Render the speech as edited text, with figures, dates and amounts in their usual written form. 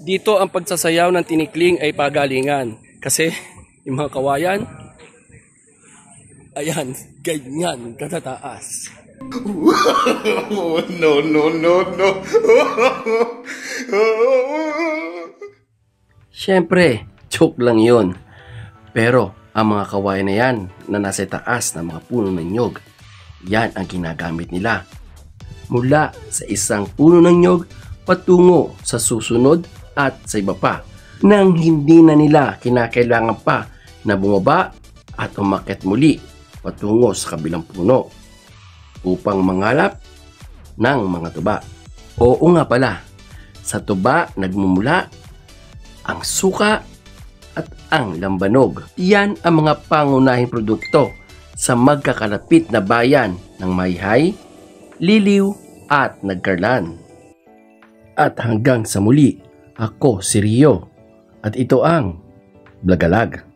Dito ang pagsasayaw ng tinikling ay pagalingan. Kasi yung mga kawayan, ayan, ganyan katataas. No, no, no, no. Siyempre, joke lang yun. Pero ang mga kawayan na yan na nasa taas ng mga puno ng nyog, yan ang ginagamit nila. Mula sa isang puno ng nyog patungo sa susunod at sa iba pa, nang hindi na nila kinakailangan pa na bumaba at umakyat muli patungo sa kabilang puno upang mangalap ng mga tuba. Oo nga pala, sa tuba nagmumula ang suka at ang lambanog. Yan ang mga pangunahing produkto sa magkakalapit na bayan ng Mayhay, Liliw at Nagkarlan. At hanggang sa muli, ako si Rio at ito ang Blagalag.